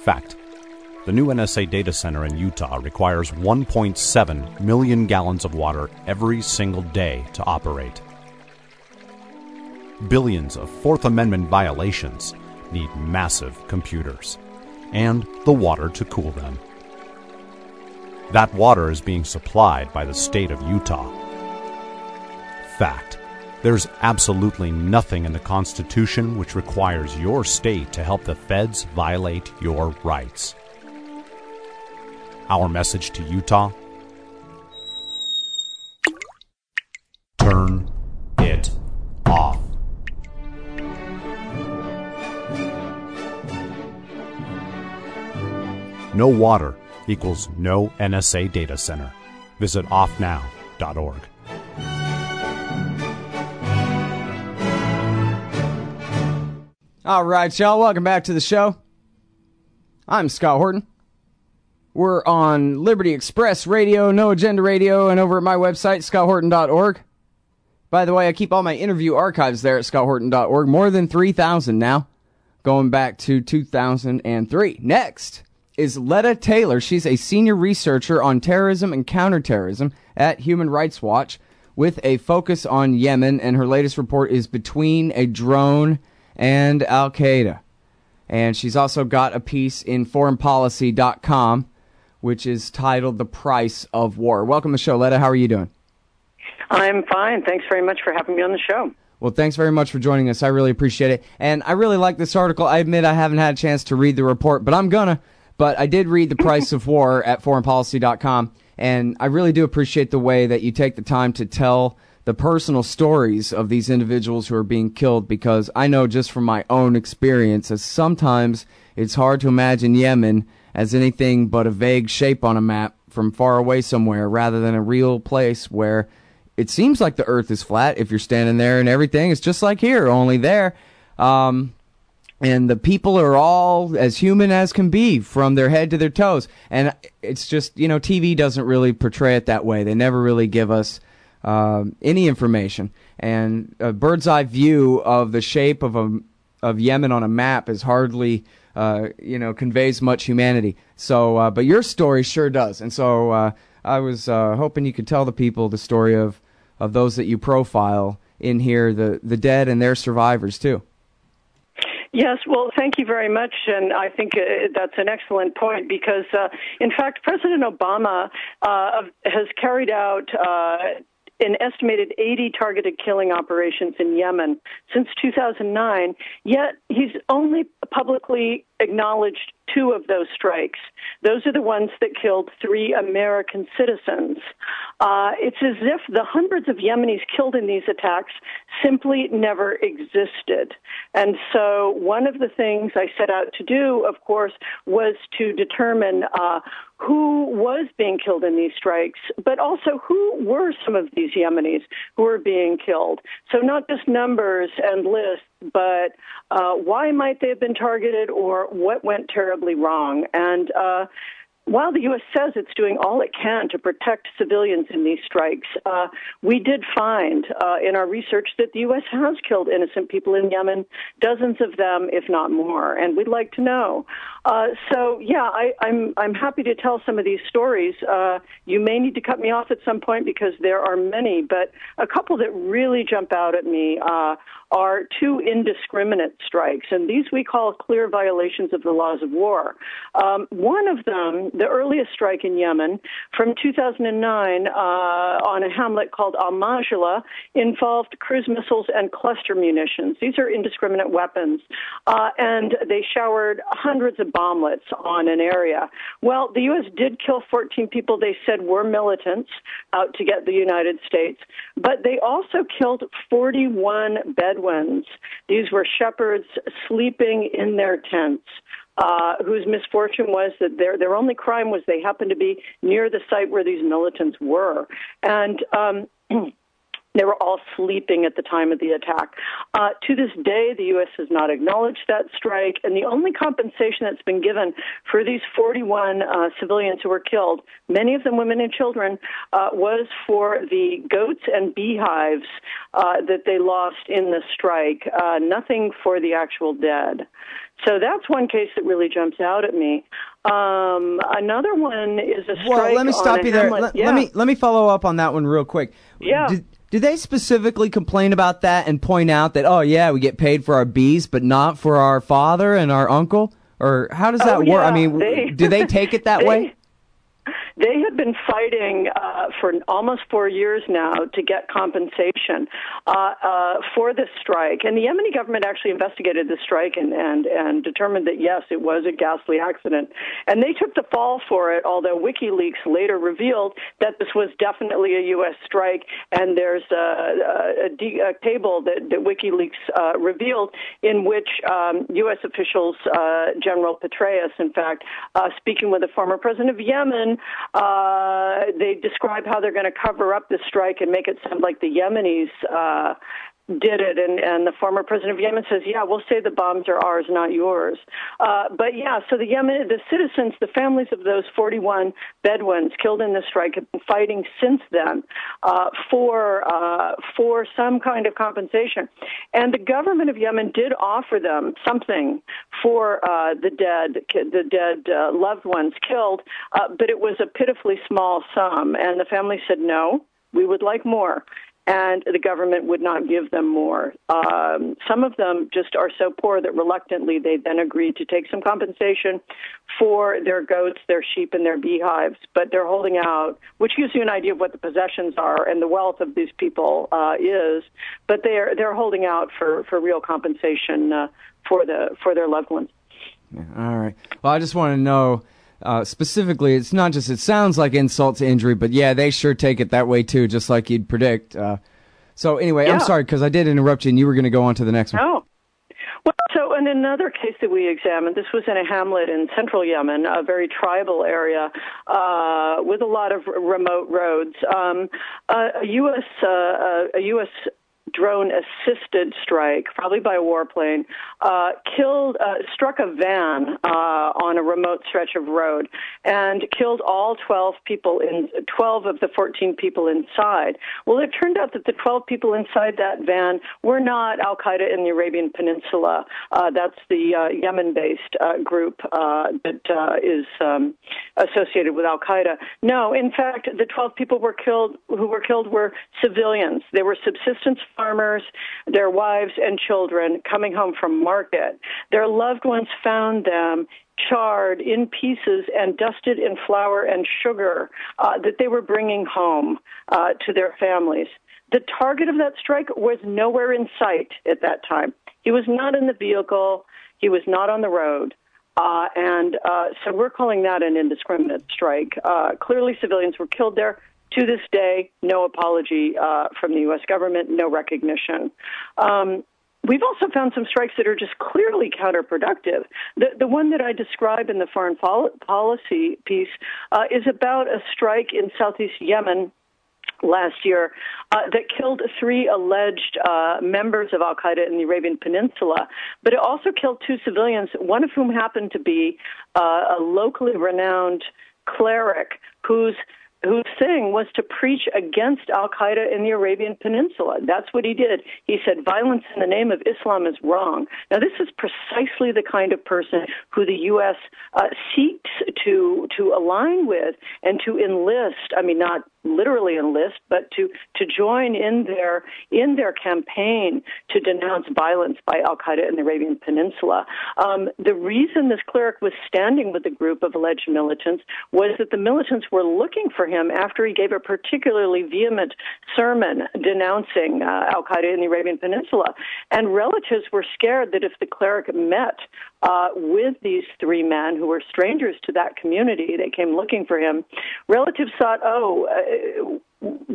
Fact: the new NSA data center in Utah requires 1.7 million gallons of water every single day to operate. Billions of Fourth Amendment violations need massive computers and the water to cool them. That water is being supplied by the state of Utah. Fact: there's absolutely nothing in the Constitution which requires your state to help the feds violate your rights. Our message to Utah: turn it off. No water equals no NSA data center. Visit offnow.org. All right, y'all, welcome back to the show. I'm Scott Horton. We're on Liberty Express Radio, No Agenda Radio, and over at my website, scotthorton.org. By the way, I keep all my interview archives there at scotthorton.org. More than 3,000 now, going back to 2003. Next is Letta Tayler. She's a senior researcher on terrorism and counterterrorism at Human Rights Watch with a focus on Yemen, and her latest report is Between a Drone and Al-Qaeda. And she's also got a piece in foreignpolicy.com, which is titled The Price of War. Welcome to the show, Letta. How are you doing? I'm fine. Thanks very much for having me on the show. Well, thanks very much for joining us. I really appreciate it. And I really like this article. I admit I haven't had a chance to read the report, but I'm gonna. But I did read The Price of War at foreignpolicy.com, and I really do appreciate the way that you take the time to tell the personal stories of these individuals who are being killed, because I know just from my own experience that sometimes it's hard to imagine Yemen as anything but a vague shape on a map from far away somewhere, rather than a real place where it seems like the earth is flat if you're standing there and everything is just like here, only there. And the people are all as human as can be from their head to their toes. And it's just, you know, TV doesn't really portray it that way. They never really give us any information. And a bird's eye view of the shape of Yemen on a map is hardly, conveys much humanity. So, but your story sure does. And so I was hoping you could tell the people the story of those that you profile in here, the dead and their survivors too. Yes, well, thank you very much, and I think that's an excellent point because, in fact, President Obama has carried out an estimated 80 targeted killing operations in Yemen since 2009, yet he's only publicly acknowledged 2 of those strikes. Those are the ones that killed 3 American citizens. It's as if the hundreds of Yemenis killed in these attacks simply never existed. And so one of the things I set out to do, of course, was to determine who was being killed in these strikes, but also who were some of these Yemenis who were being killed. So not just numbers and lists, but why might they have been targeted or what went terribly wrong. And while the U.S. says it's doing all it can to protect civilians in these strikes, we did find in our research that the U.S. has killed innocent people in Yemen, dozens of them, if not more, and we'd like to know. I'm happy to tell some of these stories. You may need to cut me off at some point because there are many, but a couple that really jump out at me are 2 indiscriminate strikes, and these we call clear violations of the laws of war. One of them, the earliest strike in Yemen from 2009 on a hamlet called Al-Majla, involved cruise missiles and cluster munitions. These are indiscriminate weapons, and they showered hundreds of bomblets on an area. Well, the U.S. did kill 14 people they said were militants out to get the United States, but they also killed 41 Bedouins. These were shepherds sleeping in their tents, whose misfortune was that their only crime was they happened to be near the site where these militants were. And They were all sleeping at the time of the attack. To this day, the U.S. has not acknowledged that strike, and the only compensation that's been given for these 41 civilians who were killed, many of them women and children, was for the goats and beehives that they lost in the strike, nothing for the actual dead. So that's one case that really jumps out at me. Another one is a strike. Well, let me stop you there. Let me follow up on that one real quick. Yeah. Did they specifically complain about that and point out that, oh, yeah, we get paid for our bees, but not for our father and our uncle? Or how does that work? Yeah, I mean, do they take it that way? They have been fighting for almost 4 years now to get compensation for this strike. And the Yemeni government actually investigated the strike and determined that, yes, it was a ghastly accident. And they took the fall for it, although WikiLeaks later revealed that this was definitely a U.S. strike. And there's a table that WikiLeaks revealed in which U.S. officials, General Petraeus, in fact, speaking with the former president of Yemen, they describe how they're going to cover up the strike and make it sound like the Yemenis did it, and the former president of Yemen says, yeah, we'll say the bombs are ours, not yours. But yeah, so the citizens, the families of those 41 Bedouins killed in the strike have been fighting since then for some kind of compensation. And the government of Yemen did offer them something for the dead loved ones killed, but it was a pitifully small sum, and the family said, no, we would like more. And the government would not give them more. Some of them just are so poor that reluctantly they then agreed to take some compensation for their goats, their sheep, and their beehives. But they're holding out, which gives you an idea of what the possessions are and the wealth of these people is. But they're holding out for real compensation for their loved ones. Yeah, all right. Well, I just want to know. Specifically, it's not just, it sounds like insult to injury, but yeah, they sure take it that way too, just like you'd predict. So anyway, yeah. I'm sorry, because I did interrupt you and you were going to go on to the next one. Oh. Well, so in another case that we examined, this was in a hamlet in central Yemen, a very tribal area with a lot of remote roads. A U.S. drone-assisted strike, probably by a warplane, struck a van on a remote stretch of road and killed all 12 of the 14 people inside. Well, it turned out that the 12 people inside that van were not Al-Qaeda in the Arabian Peninsula. That's the Yemen-based group that is associated with Al-Qaeda. No, in fact, the 12 people who were killed were civilians. They were subsistence farmers, their wives and children coming home from market. Their loved ones found them charred in pieces and dusted in flour and sugar that they were bringing home to their families. The target of that strike was nowhere in sight at that time. He was not in the vehicle. He was not on the road. So we're calling that an indiscriminate strike. Clearly, civilians were killed there. To this day, no apology from the U.S. government, no recognition. We've also found some strikes that are just clearly counterproductive. The one that I describe in the foreign policy piece is about a strike in southeast Yemen last year that killed 3 alleged members of Al-Qaeda in the Arabian Peninsula. But it also killed 2 civilians, one of whom happened to be a locally renowned cleric whose thing was to preach against Al-Qaeda in the Arabian Peninsula. That's what he did. He said violence in the name of Islam is wrong. Now, this is precisely the kind of person who the U.S. Seeks to align with and to enlist, I mean, not literally enlist, but to join in their campaign to denounce violence by Al-Qaeda in the Arabian Peninsula. The reason this cleric was standing with the group of alleged militants was that the militants were looking for him after he gave a particularly vehement sermon denouncing Al-Qaeda in the Arabian Peninsula. And relatives were scared that if the cleric met with these 3 men who were strangers to that community, they came looking for him, relatives thought,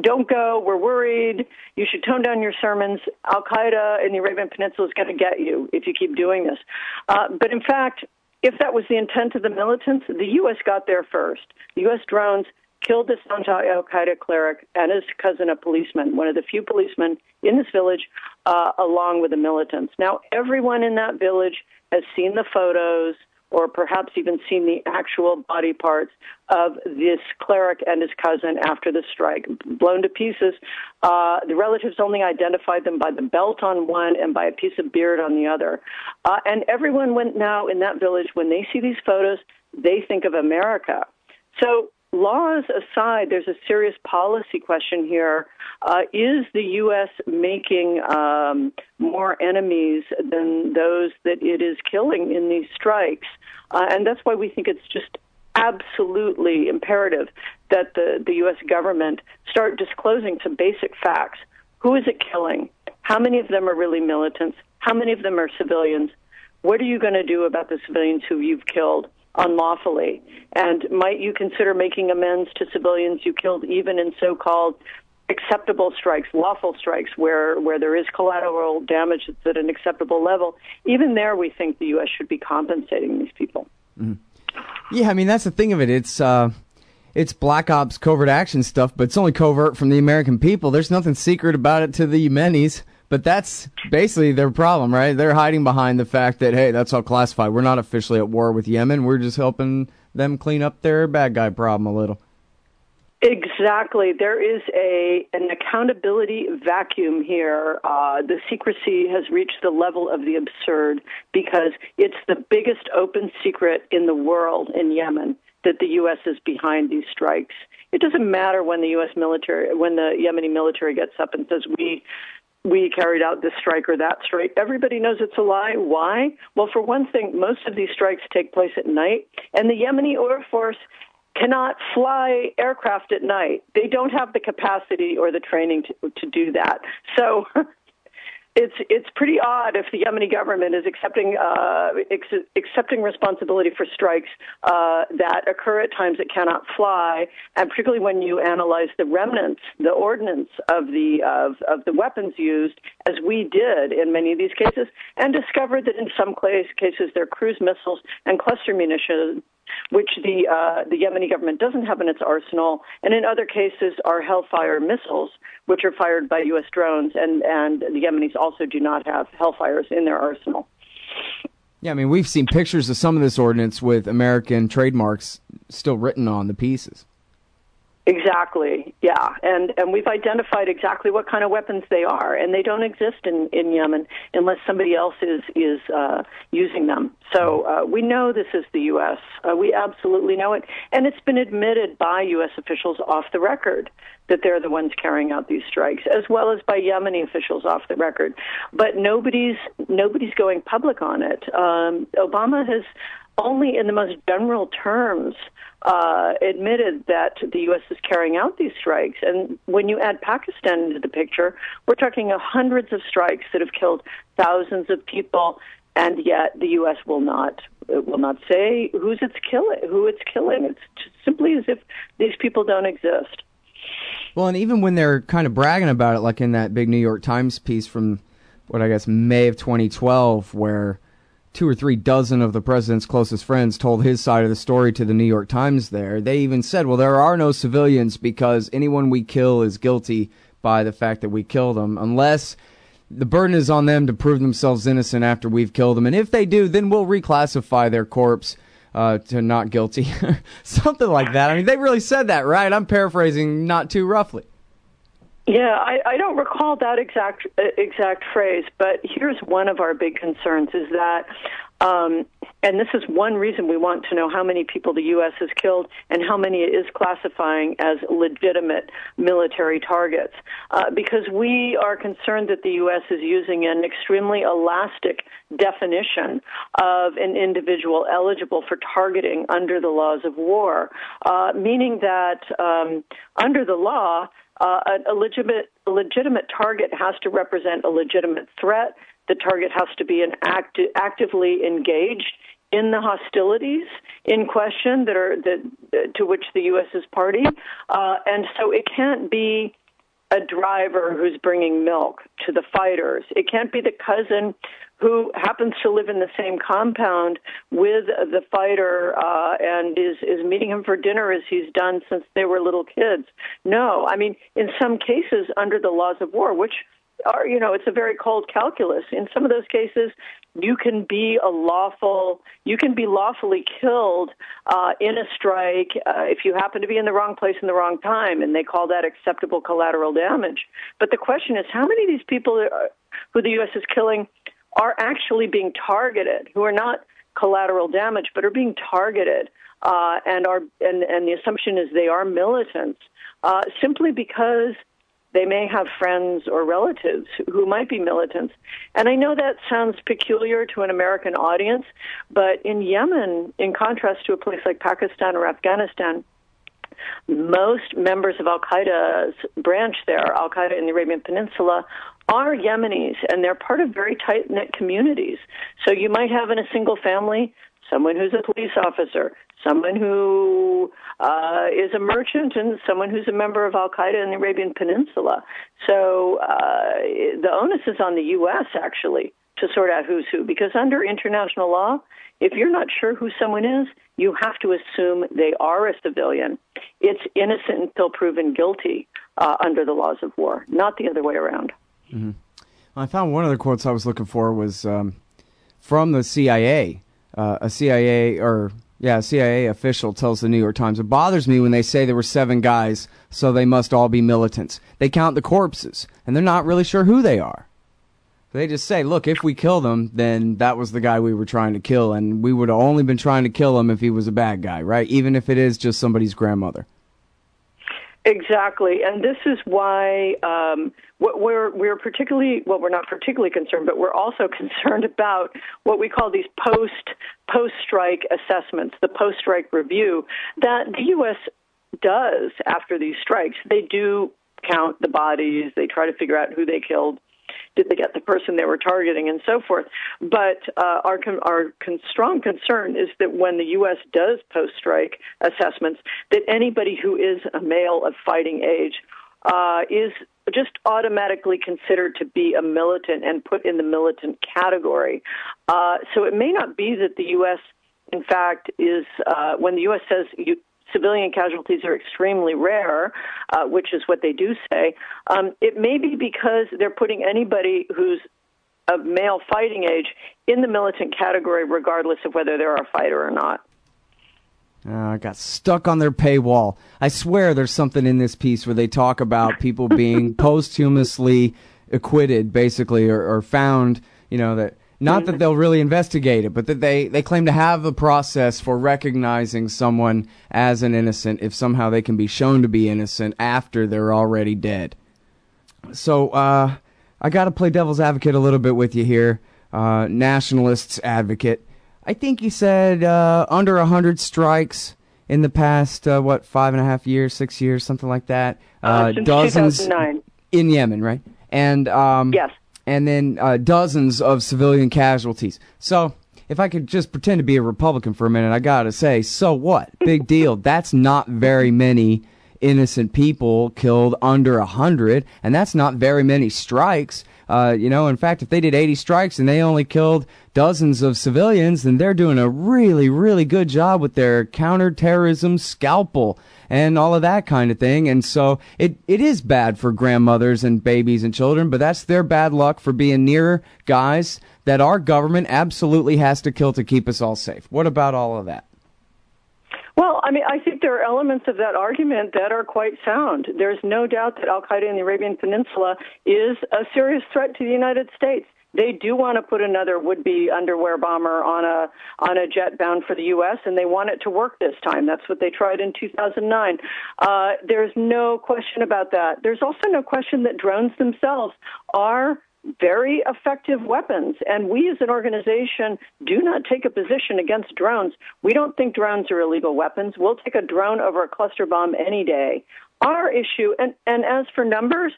don't go, we're worried, you should tone down your sermons, Al-Qaeda in the Arabian Peninsula is going to get you if you keep doing this. But in fact, if that was the intent of the militants, the U.S. got there first. The U.S. drones killed this anti-Al-Qaeda cleric and his cousin, a policeman, one of the few policemen in this village, along with the militants. Now, everyone in that village has seen the photos or perhaps even seen the actual body parts of this cleric and his cousin after the strike, blown to pieces. The relatives only identified them by the belt on one and by a piece of beard on the other. And everyone now in that village, when they see these photos, they think of America. So laws aside, there's a serious policy question here. Is the U.S. making more enemies than those that it is killing in these strikes? And that's why we think it's just absolutely imperative that the U.S. government start disclosing some basic facts. Who is it killing? How many of them are really militants? How many of them are civilians? What are you going to do about the civilians who you've killed unlawfully? And might you consider making amends to civilians you killed even in so-called acceptable strikes, lawful strikes, where there is collateral damage that's at an acceptable level? Even there, we think the U.S. should be compensating these people. Mm-hmm. Yeah, I mean, that's the thing of it. It's Black Ops covert action stuff, but it's only covert from the American people. There's nothing secret about it to the Yemenis. But that's basically their problem, right? They're hiding behind the fact that, hey, that's all classified. We're not officially at war with Yemen. We're just helping them clean up their bad guy problem a little. Exactly. There is an accountability vacuum here. The secrecy has reached the level of the absurd because it's the biggest open secret in the world in Yemen that the U.S. is behind these strikes. It doesn't matter when the U.S. military, when the Yemeni military gets up and says, we carried out this strike or that strike. Everybody knows it's a lie. Why? Well, for one thing, most of these strikes take place at night, and the Yemeni Air Force cannot fly aircraft at night. They don't have the capacity or the training to do that. So it's pretty odd if the Yemeni government is accepting responsibility for strikes that occur at times it cannot fly, and particularly when you analyze the remnants, the ordnance of the weapons used, as we did in many of these cases, and discovered that in some cases they're cruise missiles and cluster munitions, which the Yemeni government doesn't have in its arsenal, and in other cases are Hellfire missiles, which are fired by U.S. drones, and the Yemenis also do not have Hellfires in their arsenal. Yeah, I mean, we've seen pictures of some of this ordnance with American trademarks still written on the pieces. Exactly, yeah, and we've identified exactly what kind of weapons they are, and they don't exist in Yemen unless somebody else is using them. So we know this is the U.S. We absolutely know it, and it's been admitted by U.S. officials off the record that they're the ones carrying out these strikes, as well as by Yemeni officials off the record. But nobody's going public on it. Obama has only in the most general terms admitted that the U.S. is carrying out these strikes. And when you add Pakistan into the picture, we're talking of hundreds of strikes that have killed thousands of people, and yet the U.S. will not say who it's killing. It's just simply as if these people don't exist. Well, and even when they're kind of bragging about it, like in that big New York Times piece from, May of 2012, where 2 or 3 dozen of the president's closest friends told his side of the story to the New York Times there. They even said, well, there are no civilians because anyone we kill is guilty by the fact that we kill them, unless the burden is on them to prove themselves innocent after we've killed them. And if they do, then we'll reclassify their corpse to not guilty. Something like that. I mean, they really said that, right? I'm paraphrasing not too roughly. Yeah, I don't recall that exact phrase, but here's one of our big concerns is that, and this is one reason we want to know how many people the U.S. has killed and how many it is classifying as legitimate military targets, because we are concerned that the U.S. is using an extremely elastic definition of an individual eligible for targeting under the laws of war, meaning that under the law, a legitimate target has to represent a legitimate threat. The target has to be actively engaged in the hostilities in question to which the U.S. is party, and so it can't be a driver who's bringing milk to the fighters. It can't be the cousin who happens to live in the same compound with the fighter and is meeting him for dinner as he's done since they were little kids. No, I mean, in some cases, under the laws of war, which are, it's a very cold calculus. In some of those cases, you can be lawfully killed in a strike if you happen to be in the wrong place in the wrong time, and they call that acceptable collateral damage. But the question is, how many of these people who the U.S. is killing are actually being targeted, who are not collateral damage, but are being targeted, and the assumption is they are militants, simply because they may have friends or relatives who might be militants. And I know that sounds peculiar to an American audience, but in Yemen, in contrast to a place like Pakistan or Afghanistan, most members of Al-Qaeda's branch there, Al-Qaeda in the Arabian Peninsula, are Yemenis, and they're part of very tight-knit communities. So you might have in a single family someone who's a police officer, someone who is a merchant, and someone who's a member of Al-Qaeda in the Arabian Peninsula. So the onus is on the U.S., actually, to sort out who's who, because under international law, if you're not sure who someone is, you have to assume they are a civilian. It's innocent until proven guilty under the laws of war, not the other way around. Mm-hmm. I found one of the quotes I was looking for was from the CIA. A CIA official tells the New York Times, "It bothers me when they say there were 7 guys, so they must all be militants. They count the corpses, and they're not really sure who they are. They just say, look, if we kill them, then that was the guy we were trying to kill, and we would have only been trying to kill him if he was a bad guy, right? Even if it is just somebody's grandmother." Exactly, and this is why we're not particularly concerned, but we're also concerned about what we call these post-strike assessments, the post-strike review that the U.S. does after these strikes. They do count the bodies, they try to figure out who they killed, did they get the person they were targeting, and so forth. But our strong concern is that when the U.S. does post-strike assessments, that anybody who is a male of fighting age is just automatically considered to be a militant and put in the militant category. So it may not be that the U.S., in fact, is, when the U.S. says civilian casualties are extremely rare, which is what they do say, it may be because they're putting anybody who's of male fighting age in the militant category, regardless of whether they're a fighter or not. I got stuck on their paywall. I swear there's something in this piece where they talk about people being posthumously acquitted, basically, or found, that not that they'll really investigate it, but that they claim to have a process for recognizing someone as an innocent if somehow they can be shown to be innocent after they're already dead. So I got to play devil's advocate a little bit with you here, nationalists advocate. I think you said under 100 strikes in the past, 5.5 years, 6 years, something like that. Since dozens 2009. In Yemen, right? And yes. And then dozens of civilian casualties. So if I could just pretend to be a Republican for a minute, I got to say, so what? Big deal. That's not very many innocent people killed under 100, and that's not very many strikes. In fact, if they did 80 strikes and they only killed dozens of civilians, then they're doing a really, really good job with their counterterrorism scalpel and all of that kind of thing. And so it is bad for grandmothers and babies and children, but that's their bad luck for being near guys that our government absolutely has to kill to keep us all safe. What about all of that? Well, I think there are elements of that argument that are quite sound. There's no doubt that Al-Qaeda in the Arabian Peninsula is a serious threat to the United States. They do want to put another would-be underwear bomber on a jet bound for the U.S., and they want it to work this time. That's what they tried in 2009. There's no question about that. There's also no question that drones themselves are very effective weapons, and we as an organization do not take a position against drones. We don't think drones are illegal weapons. We'll take a drone over a cluster bomb any day. Our issue, and as for numbers,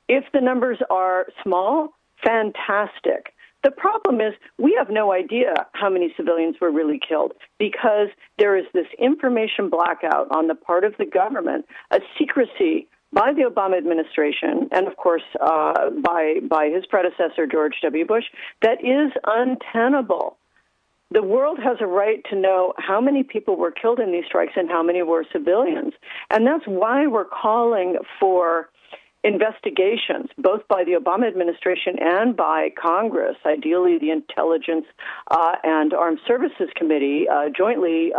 if the numbers are small, fantastic. The problem is we have no idea how many civilians were really killed because there is this information blackout on the part of the government, a secrecy by the Obama administration and, of course, by his predecessor, George W. Bush, that is untenable. The world has a right to know how many people were killed in these strikes and how many were civilians. And that's why we're calling for investigations, both by the Obama administration and by Congress, ideally the Intelligence and Armed Services Committee, jointly,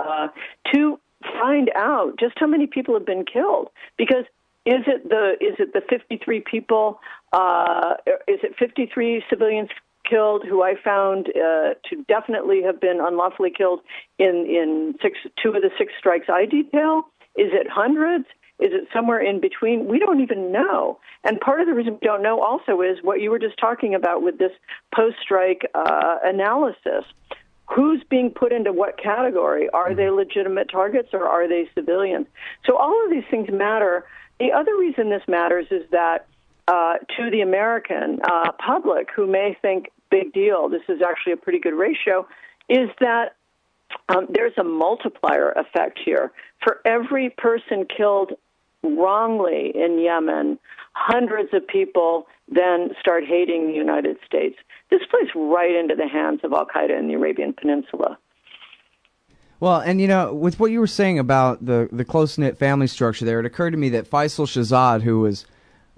to find out just how many people have been killed. Because is it the 53 people? Is it 53 civilians killed who I found to definitely have been unlawfully killed in two of the 6 strikes I detail? Is it hundreds? Is it somewhere in between? We don't even know. And part of the reason we don't know also is what you were just talking about with this post-strike analysis. Who's being put into what category? Are they legitimate targets or are they civilians? So all of these things matter. The other reason this matters is that to the American public, who may think, big deal, this is actually a pretty good ratio, is that there's a multiplier effect here. For every person killed wrongly in Yemen, hundreds of people then start hating the United States. This plays right into the hands of Al-Qaeda in the Arabian Peninsula. Well, and with what you were saying about the close-knit family structure there, it occurred to me that Faisal Shahzad, who was,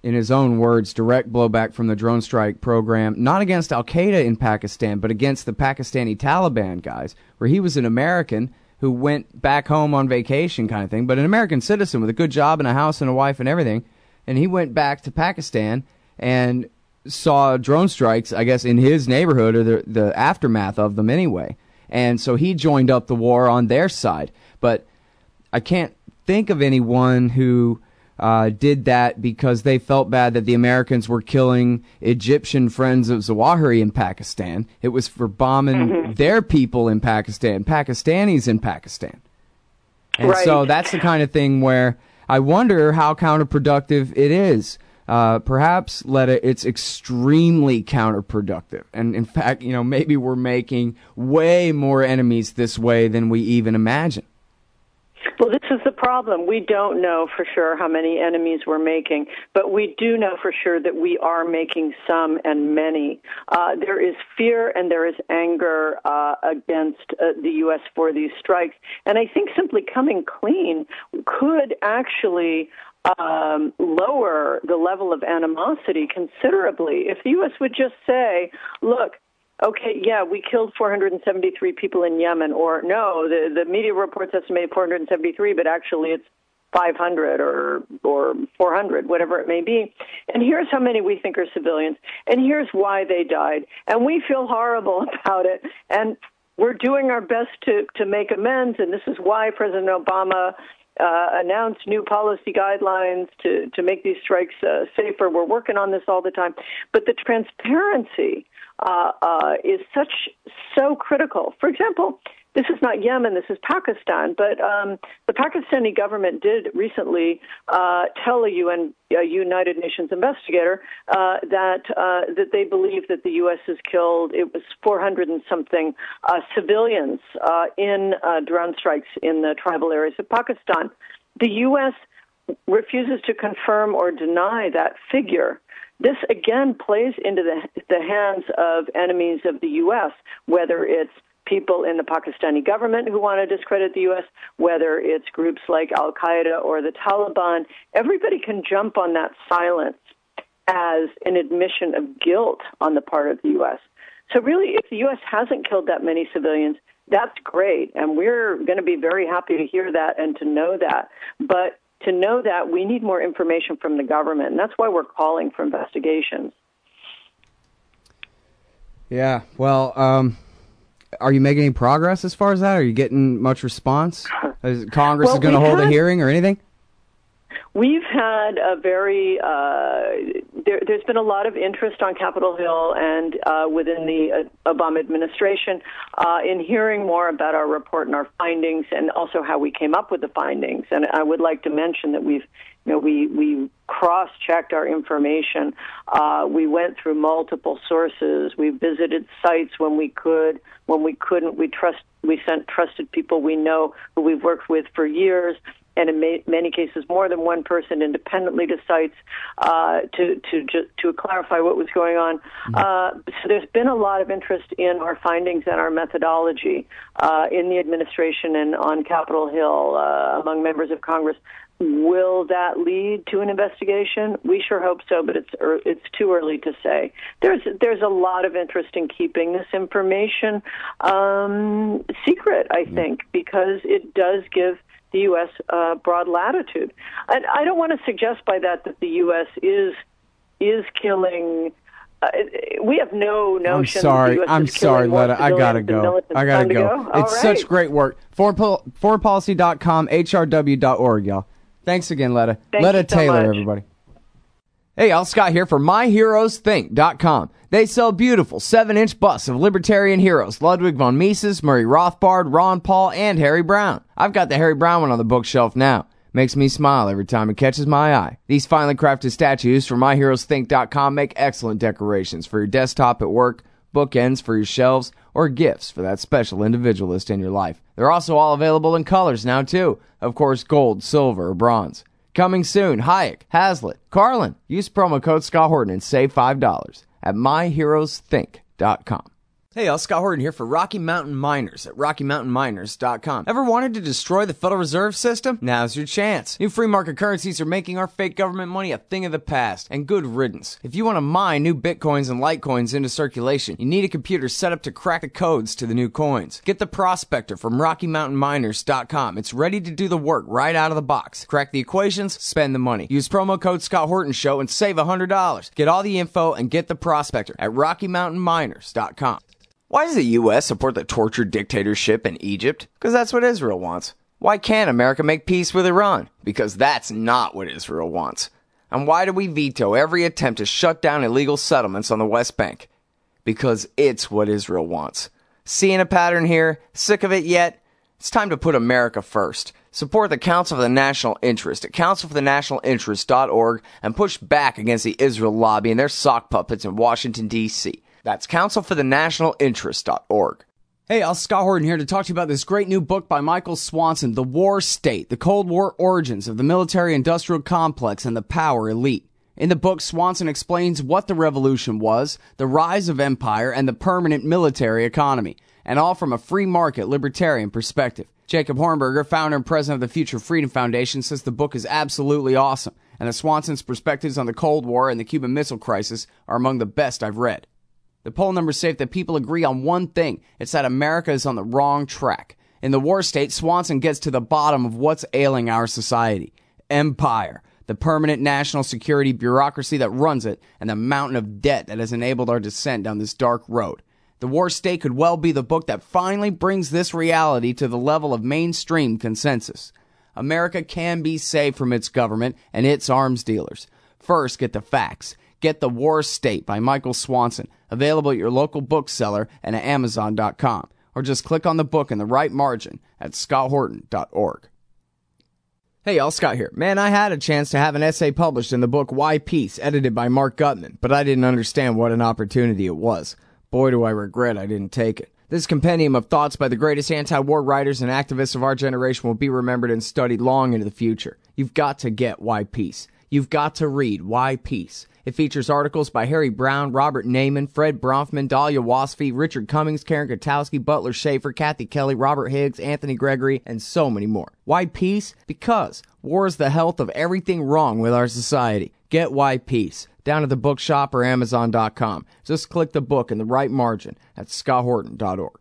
in his own words, direct blowback from the drone strike program, not against Al-Qaeda in Pakistan, but against the Pakistani Taliban guys, where he was an American who went back home on vacation kind of thing, but an American citizen with a good job and a house and a wife and everything, and he went back to Pakistan and saw drone strikes, I guess, in his neighborhood, or the aftermath of them anyway. And so he joined up the war on their side. But I can't think of anyone who did that because they felt bad that the Americans were killing Egyptian friends of Zawahiri in Pakistan. It was for bombing their people in Pakistan, Pakistanis in Pakistan. And so that's the kind of thing where I wonder how counterproductive it is. Perhaps, Letta, it's extremely counterproductive. And in fact, maybe we're making way more enemies this way than we even imagine. Well, this is the problem. We don't know for sure how many enemies we're making, but we do know for sure that we are making some and many. There is fear and there is anger against the U.S. for these strikes. And I think simply coming clean could actually lower the level of animosity considerably. If the U.S. would just say, look, okay, yeah, we killed 473 people in Yemen, or no, the media reports estimate 473, but actually it's 500 or 400, whatever it may be. And here's how many we think are civilians, and here's why they died. And we feel horrible about it, and we're doing our best to make amends, and this is why President Obama announced new policy guidelines to make these strikes safer. We're working on this all the time. But the transparency is so critical. For example, this is not Yemen, this is Pakistan, but the Pakistani government did recently tell a United Nations investigator that they believe that the U.S. has killed, it was 400 and something civilians in drone strikes in the tribal areas of Pakistan. The U.S. refuses to confirm or deny that figure. This, again, plays into the hands of enemies of the U.S., whether it's people in the Pakistani government who want to discredit the U.S., whether it's groups like Al-Qaeda or the Taliban. Everybody can jump on that silence as an admission of guilt on the part of the U.S. So really, if the U.S. hasn't killed that many civilians, that's great, and we're going to be very happy to hear that and to know that. But to know that, we need more information from the government, and that's why we're calling for investigations. Yeah, well, are you making any progress as far as that? Are you getting much response? Is Congress is going to hold a hearing or anything? We've had a very there's been a lot of interest on Capitol Hill and within the Obama administration in hearing more about our report and our findings, and also how we came up with the findings. And I would like to mention that we cross-checked our information. We went through multiple sources. We visited sites when we could. When we couldn't, we sent trusted people we know who we've worked with for years. and in many cases more than one person independently to sites to clarify what was going on. So there's been a lot of interest in our findings and our methodology in the administration and on Capitol Hill among members of Congress. Will that lead to an investigation? We sure hope so, but it's too early to say. There's a lot of interest in keeping this information secret, I think, because it does give the U.S. Broad latitude. I don't want to suggest by that the U.S. is killing. We have no notion. I'm sorry, Letta. I gotta go. It's such great work. Foreignpolicy.com, hrw.org, y'all. Thanks again, Letta. Letta Tayler, everybody. Hey, y'all, Scott here for MyHeroesThink.com. They sell beautiful 7-inch busts of libertarian heroes Ludwig von Mises, Murray Rothbard, Ron Paul, and Harry Browne. I've got the Harry Browne one on the bookshelf now. Makes me smile every time it catches my eye. These finely crafted statues from MyHeroesThink.com make excellent decorations for your desktop at work, bookends for your shelves, or gifts for that special individualist in your life. They're also all available in colors now, too. Of course, gold, silver, or bronze. Coming soon, Hayek, Hazlitt, Carlin. Use promo code Scott Horton and save $5 at MyHeroesThink.com. Hey, y'all, Scott Horton here for Rocky Mountain Miners at RockyMountainMiners.com. Ever wanted to destroy the Federal Reserve System? Now's your chance. New free market currencies are making our fake government money a thing of the past, and good riddance. If you want to mine new Bitcoins and Litecoins into circulation, you need a computer set up to crack the codes to the new coins. Get the Prospector from RockyMountainMiners.com. It's ready to do the work right out of the box. Crack the equations, spend the money. Use promo code Scott Horton Show and save $100. Get all the info and get the Prospector at RockyMountainMiners.com. Why does the U.S. support the tortured dictatorship in Egypt? Because that's what Israel wants. Why can't America make peace with Iran? Because that's not what Israel wants. And why do we veto every attempt to shut down illegal settlements on the West Bank? Because it's what Israel wants. Seeing a pattern here? Sick of it yet? It's time to put America first. Support the Council for the National Interest at councilforthenationalinterest.org and push back against the Israel lobby and their sock puppets in Washington, D.C. That's councilforthenationalinterest.org. Hey, Al Scott Horton here to talk to you about this great new book by Michael Swanson, The War State, The Cold War Origins of the Military-Industrial Complex and the Power Elite. In the book, Swanson explains what the revolution was, the rise of empire, and the permanent military economy, and all from a free market libertarian perspective. Jacob Hornberger, founder and president of the Future Freedom Foundation, says the book is absolutely awesome, and that Swanson's perspectives on the Cold War and the Cuban Missile Crisis are among the best I've read. The poll numbers say that people agree on one thing. It's that America is on the wrong track. In The War State, Swanson gets to the bottom of what's ailing our society. Empire, the permanent national security bureaucracy that runs it, and the mountain of debt that has enabled our descent down this dark road. The War State could well be the book that finally brings this reality to the level of mainstream consensus. America can be saved from its government and its arms dealers. First, get the facts. Get The War State by Michael Swanson, available at your local bookseller and at Amazon.com, or just click on the book in the right margin at ScottHorton.org. Hey y'all, Scott here. Man, I had a chance to have an essay published in the book Why Peace, edited by Mark Gutman, but I didn't understand what an opportunity it was. Boy, do I regret I didn't take it. This compendium of thoughts by the greatest anti-war writers and activists of our generation will be remembered and studied long into the future. You've got to get Why Peace. You've got to read Why Peace. It features articles by Harry Browne, Robert Naiman, Fred Bronfman, Dahlia Wasfy, Richard Cummings, Karen Kotowski, Butler Schaefer, Kathy Kelly, Robert Higgs, Anthony Gregory, and so many more. Why Peace? Because war is the health of everything wrong with our society. Get Why Peace down at the bookshop or Amazon.com. Just click the book in the right margin at ScottHorton.org.